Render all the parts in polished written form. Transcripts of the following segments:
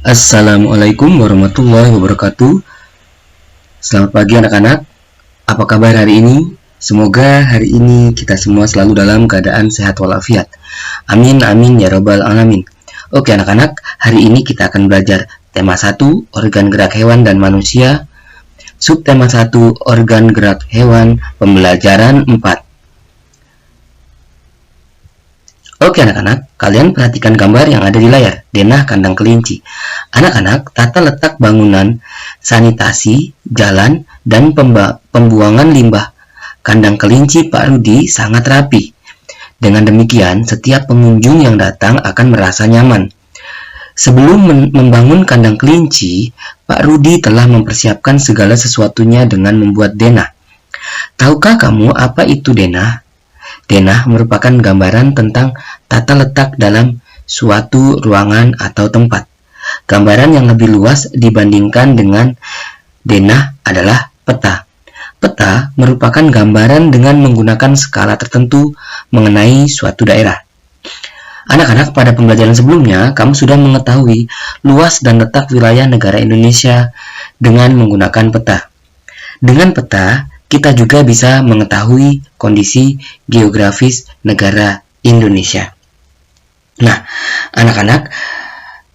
Assalamualaikum warahmatullahi wabarakatuh. Selamat pagi anak-anak. Apa kabar hari ini? Semoga hari ini kita semua selalu dalam keadaan sehat walafiat. Amin amin ya robbal alamin. Oke anak-anak, hari ini kita akan belajar tema 1, organ gerak hewan dan manusia. Subtema 1, organ gerak hewan, pembelajaran 4. Oke anak-anak, kalian perhatikan gambar yang ada di layar, denah kandang kelinci. Anak-anak, tata letak bangunan, sanitasi, jalan, dan pembuangan limbah kandang kelinci Pak Rudi sangat rapi. Dengan demikian, setiap pengunjung yang datang akan merasa nyaman. Sebelum membangun kandang kelinci, Pak Rudi telah mempersiapkan segala sesuatunya dengan membuat denah. Tahukah kamu apa itu denah? Denah merupakan gambaran tentang tata letak dalam suatu ruangan atau tempat. Gambaran yang lebih luas dibandingkan dengan denah adalah peta. Peta merupakan gambaran dengan menggunakan skala tertentu mengenai suatu daerah. Anak-anak, pada pembelajaran sebelumnya, kamu sudah mengetahui luas dan letak wilayah negara Indonesia dengan menggunakan peta. Dengan peta, kita juga bisa mengetahui kondisi geografis negara Indonesia. Nah, anak-anak,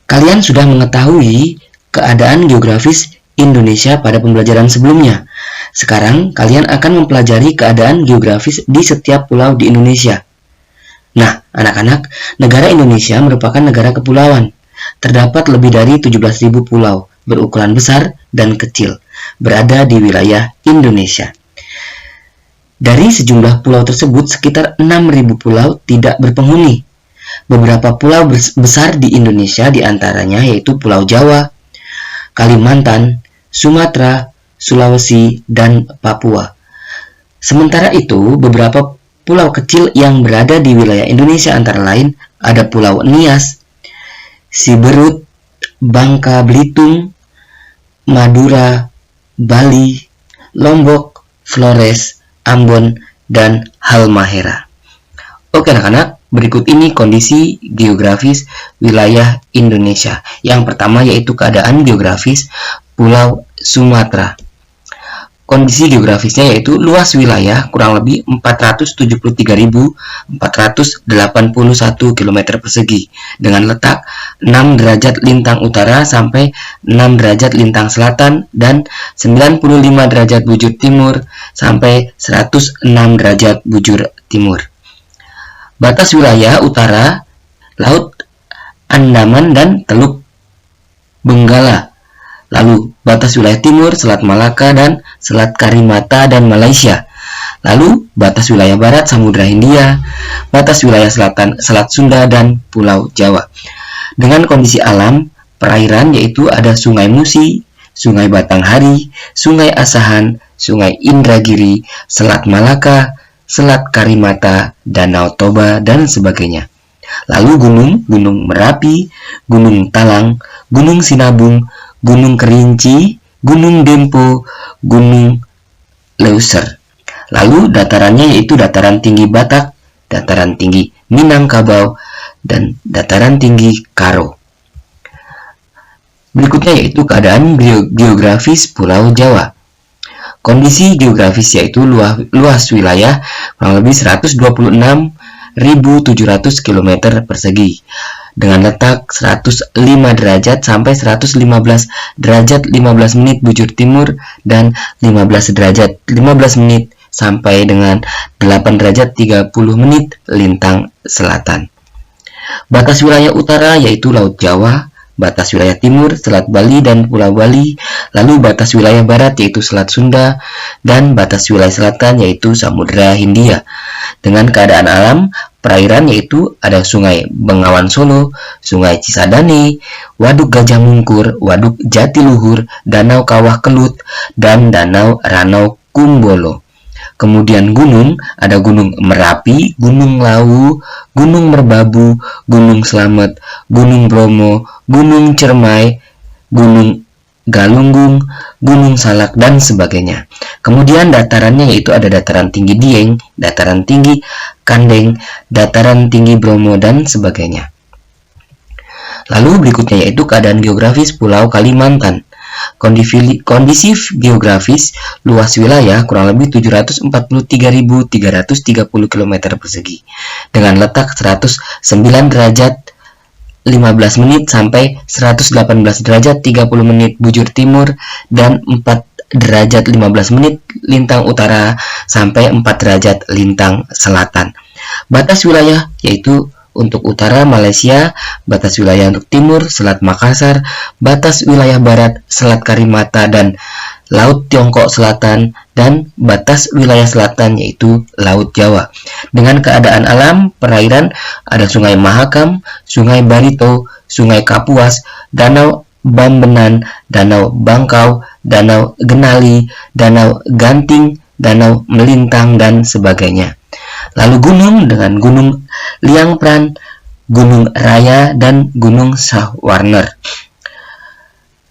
kalian sudah mengetahui keadaan geografis Indonesia pada pembelajaran sebelumnya. Sekarang, kalian akan mempelajari keadaan geografis di setiap pulau di Indonesia. Nah, anak-anak, negara Indonesia merupakan negara kepulauan. Terdapat lebih dari 17.000 pulau berukuran besar dan kecil berada di wilayah Indonesia. Dari sejumlah pulau tersebut, sekitar 6.000 pulau tidak berpenghuni. Beberapa pulau besar di Indonesia diantaranya yaitu Pulau Jawa, Kalimantan, Sumatera, Sulawesi, dan Papua. Sementara itu, beberapa pulau kecil yang berada di wilayah Indonesia antara lain ada Pulau Nias, Siberut, Bangka Belitung, Madura, Bali, Lombok, Flores, Ambon, dan Halmahera. Oke anak-anak, berikut ini kondisi geografis wilayah Indonesia. Yang pertama yaitu keadaan geografis Pulau Sumatera. Kondisi geografisnya yaitu luas wilayah kurang lebih 473.481 km persegi dengan letak 6 derajat lintang utara sampai 6 derajat lintang selatan dan 95 derajat bujur timur sampai 106 derajat bujur timur. Batas wilayah utara Laut Andaman dan Teluk Benggala. Lalu batas wilayah timur Selat Malaka dan Selat Karimata dan Malaysia. Lalu batas wilayah barat Samudra Hindia, batas wilayah selatan Selat Sunda dan Pulau Jawa. Dengan kondisi alam perairan yaitu ada Sungai Musi, Sungai Batanghari, Sungai Asahan, Sungai Indragiri, Selat Malaka, Selat Karimata, Danau Toba, dan sebagainya. Lalu Gunung Merapi, Gunung Talang, Gunung Sinabung, Gunung Kerinci, Gunung Dempo, Gunung Leuser. Lalu datarannya yaitu dataran tinggi Batak, dataran tinggi Minangkabau, dan dataran tinggi Karo. Berikutnya yaitu keadaan geografis Pulau Jawa. Kondisi geografis yaitu luas wilayah kurang lebih 126.700 km persegi dengan letak 105 derajat sampai 115 derajat 15 menit bujur timur dan 15 derajat 15 menit sampai dengan 8 derajat 30 menit lintang selatan. Batas wilayah utara yaitu Laut Jawa, batas wilayah timur Selat Bali dan Pulau Bali, lalu batas wilayah barat yaitu Selat Sunda, dan batas wilayah selatan yaitu Samudra Hindia. Dengan keadaan alam perairan yaitu ada Sungai Bengawan Solo, Sungai Cisadane, Waduk Gajah Mungkur, Waduk Jatiluhur, Danau Kawah Kelut, dan Danau Ranau Kumbolo. Kemudian gunung, ada Gunung Merapi, Gunung Lawu, Gunung Merbabu, Gunung Slamet, Gunung Bromo, Gunung Cermai, Gunung Galunggung, Gunung Salak, dan sebagainya. Kemudian datarannya yaitu ada dataran tinggi Dieng, dataran tinggi Kandeng, dataran tinggi Bromo, dan sebagainya. Lalu berikutnya yaitu keadaan geografis Pulau Kalimantan. Kondisi geografis luas wilayah kurang lebih 743.330 km persegi dengan letak 109 derajat 15 menit sampai 118 derajat 30 menit bujur timur dan 4 derajat 15 menit lintang utara sampai 4 derajat lintang selatan. Batas wilayah yaitu untuk utara Malaysia, batas wilayah untuk timur Selat Makassar, batas wilayah barat Selat Karimata dan Laut Tiongkok Selatan, dan batas wilayah selatan yaitu Laut Jawa. Dengan keadaan alam perairan ada Sungai Mahakam, Sungai Barito, Sungai Kapuas, Danau Bambenan, Danau Bangkau, Danau Genali, Danau Ganting, Danau Melintang, dan sebagainya. Lalu gunung dengan Gunung Liang Pran, Gunung Raya, dan Gunung Sahwarner.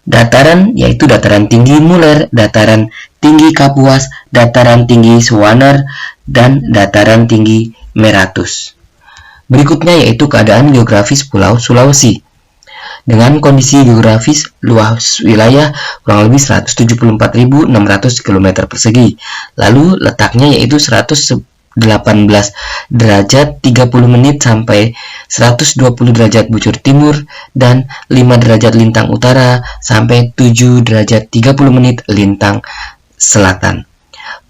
Dataran yaitu dataran tinggi Muler, dataran tinggi Kapuas, dataran tinggi Sahwarner, dan dataran tinggi Meratus. Berikutnya yaitu keadaan geografis Pulau Sulawesi. Dengan kondisi geografis luas wilayah kurang lebih 174.600 km persegi. Lalu letaknya yaitu 118 derajat 30 menit sampai 120 derajat bujur timur dan 5 derajat lintang utara sampai 7 derajat 30 menit lintang selatan.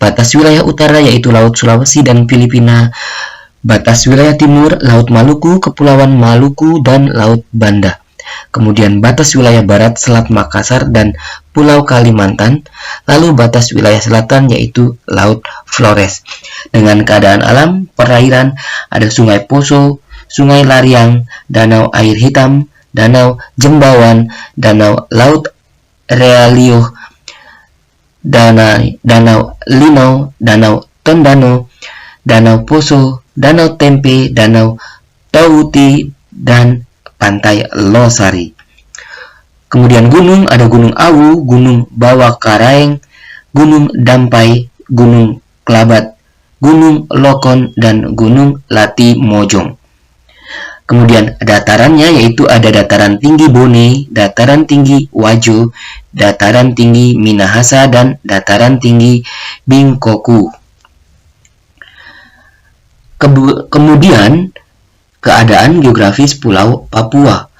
Batas wilayah utara yaitu Laut Sulawesi dan Filipina. Batas wilayah timur Laut Maluku, Kepulauan Maluku, dan Laut Banda. Kemudian batas wilayah barat Selat Makassar dan Pulau Kalimantan, lalu batas wilayah selatan yaitu Laut Flores. Dengan keadaan alam perairan ada Sungai Poso, Sungai Lariang, Danau Air Hitam, Danau Jembawan, Danau Laut Realio, Danau Limau, Danau Tondano, Danau Poso, Danau Tempe, Danau Tauti, dan Pantai Losari. Kemudian gunung ada Gunung Awu, Gunung Bawah Karaeng, Gunung Dampai, Gunung Kelabat, Gunung Lokon, dan Gunung Lati Mojong. Kemudian datarannya yaitu ada dataran tinggi Bone, dataran tinggi Wajo, dataran tinggi Minahasa, dan dataran tinggi Bingkoku. Kemudian keadaan geografis Pulau Papua.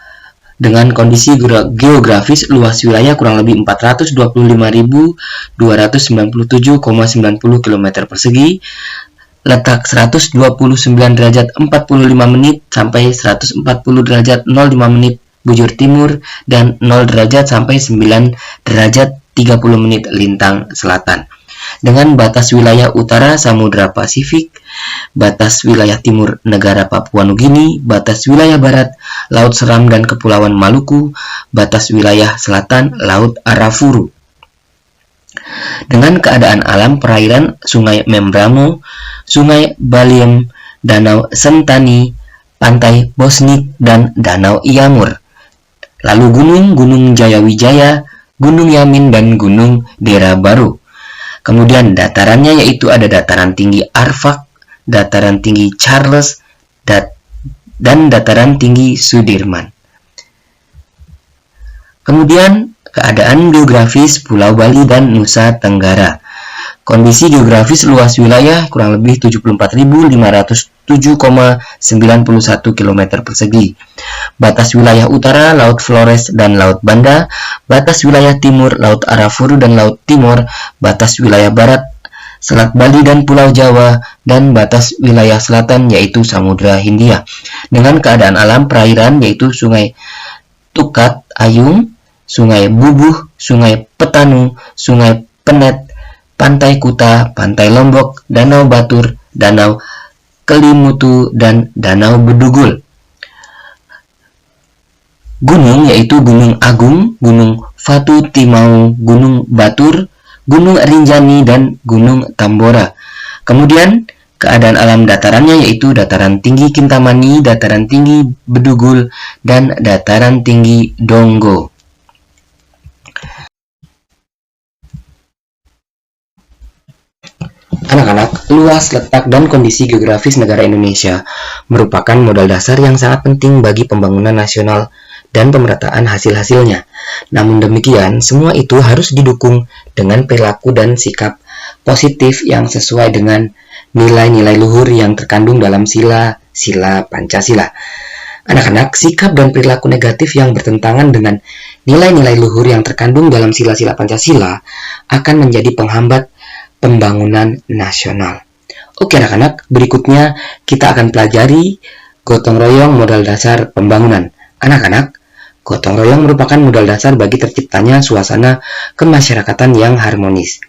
Dengan kondisi geografis luas wilayah kurang lebih 425.297,90 km persegi, letak 129 derajat 45 menit sampai 140 derajat 05 menit bujur timur dan 0 derajat sampai 9 derajat 30 menit lintang selatan. Dengan batas wilayah utara Samudra Pasifik, batas wilayah timur negara Papua Nugini, batas wilayah barat Laut Seram dan Kepulauan Maluku, batas wilayah selatan Laut Arafuru. Dengan keadaan alam perairan Sungai Membramo, Sungai Baliem, Danau Sentani, Pantai Bosnik, dan Danau Iamur. Lalu Gunung Jayawijaya, Gunung Yamin, dan Gunung Dera Baru. Kemudian datarannya yaitu ada dataran tinggi Arfak, dataran tinggi Charles, dan dataran tinggi Sudirman. Kemudian keadaan geografis Pulau Bali dan Nusa Tenggara. Kondisi geografis luas wilayah kurang lebih 74.507,91 km persegi. Batas wilayah utara Laut Flores dan Laut Banda, batas wilayah timur Laut Arafuru dan Laut Timur, batas wilayah barat Selat Bali dan Pulau Jawa, dan batas wilayah selatan yaitu Samudra Hindia. Dengan keadaan alam perairan yaitu Sungai Tukat Ayung, Sungai Bubuh, Sungai Petanu, Sungai Penet, Pantai Kuta, Pantai Lombok, Danau Batur, Danau Kelimutu, dan Danau Bedugul. Gunung yaitu Gunung Agung, Gunung Fatu Timau, Gunung Batur, Gunung Rinjani, dan Gunung Tambora. Kemudian keadaan alam datarannya yaitu dataran tinggi Kintamani, dataran tinggi Bedugul, dan dataran tinggi Donggo. Anak-anak, luas, letak, dan kondisi geografis negara Indonesia merupakan modal dasar yang sangat penting bagi pembangunan nasional dan pemerataan hasil-hasilnya. Namun demikian, semua itu harus didukung dengan perilaku dan sikap positif yang sesuai dengan nilai-nilai luhur yang terkandung dalam sila-sila Pancasila. Anak-anak, sikap dan perilaku negatif yang bertentangan dengan nilai-nilai luhur yang terkandung dalam sila-sila Pancasila akan menjadi penghambat pembangunan nasional. Oke anak-anak, berikutnya kita akan pelajari gotong royong modal dasar pembangunan. Anak-anak, gotong royong merupakan modal dasar bagi terciptanya suasana kemasyarakatan yang harmonis.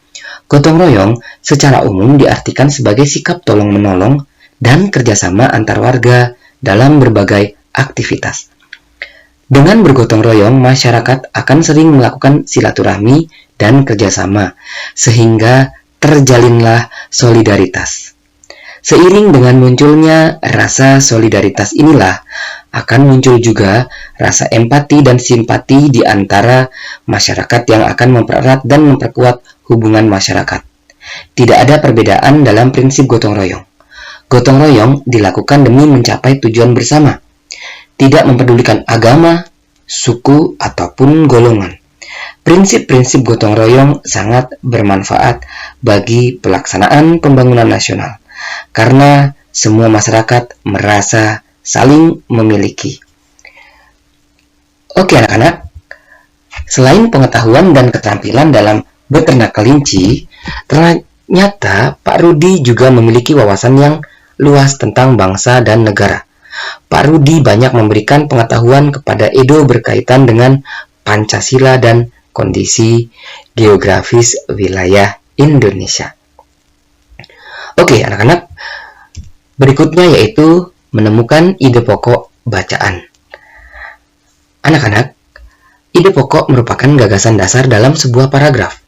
Gotong royong secara umum diartikan sebagai sikap tolong-menolong dan kerjasama antar warga dalam berbagai aktivitas. Dengan bergotong royong, masyarakat akan sering melakukan silaturahmi dan kerjasama, sehingga terjalinlah solidaritas. Seiring dengan munculnya rasa solidaritas inilah, akan muncul juga rasa empati dan simpati di antara masyarakat yang akan mempererat dan memperkuat hubungan masyarakat. Tidak ada perbedaan dalam prinsip gotong royong. Gotong royong dilakukan demi mencapai tujuan bersama, tidak mempedulikan agama, suku, ataupun golongan. Prinsip-prinsip gotong royong sangat bermanfaat bagi pelaksanaan pembangunan nasional, karena semua masyarakat merasa saling memiliki. Oke anak-anak, selain pengetahuan dan keterampilan dalam beternak kelinci, ternyata Pak Rudi juga memiliki wawasan yang luas tentang bangsa dan negara. Pak Rudi banyak memberikan pengetahuan kepada Edo berkaitan dengan Pancasila dan kondisi geografis wilayah Indonesia. Oke anak-anak, berikutnya yaitu menemukan ide pokok bacaan. Anak-anak, ide pokok merupakan gagasan dasar dalam sebuah paragraf.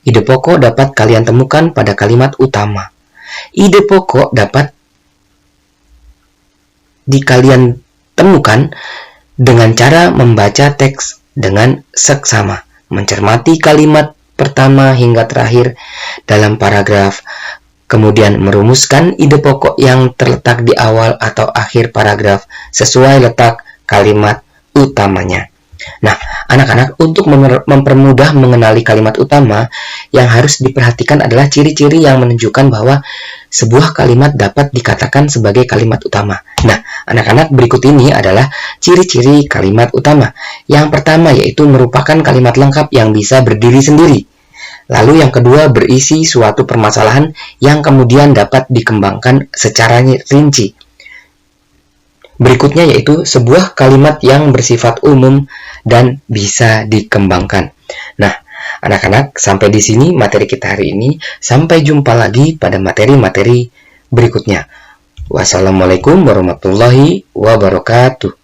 Ide pokok dapat kalian temukan pada kalimat utama. Ide pokok dapat kalian temukan dengan cara membaca teks dengan seksama, mencermati kalimat pertama hingga terakhir dalam paragraf, kemudian merumuskan ide pokok yang terletak di awal atau akhir paragraf sesuai letak kalimat utamanya. Nah, anak-anak, untuk mempermudah mengenali kalimat utama, yang harus diperhatikan adalah ciri-ciri yang menunjukkan bahwa sebuah kalimat dapat dikatakan sebagai kalimat utama. Nah, anak-anak, berikut ini adalah ciri-ciri kalimat utama. Yang pertama yaitu merupakan kalimat lengkap yang bisa berdiri sendiri. Lalu yang kedua, berisi suatu permasalahan yang kemudian dapat dikembangkan secara rinci. Berikutnya yaitu sebuah kalimat yang bersifat umum dan bisa dikembangkan. Nah, anak-anak, sampai di sini materi kita hari ini. Sampai jumpa lagi pada materi-materi berikutnya. Wassalamualaikum warahmatullahi wabarakatuh.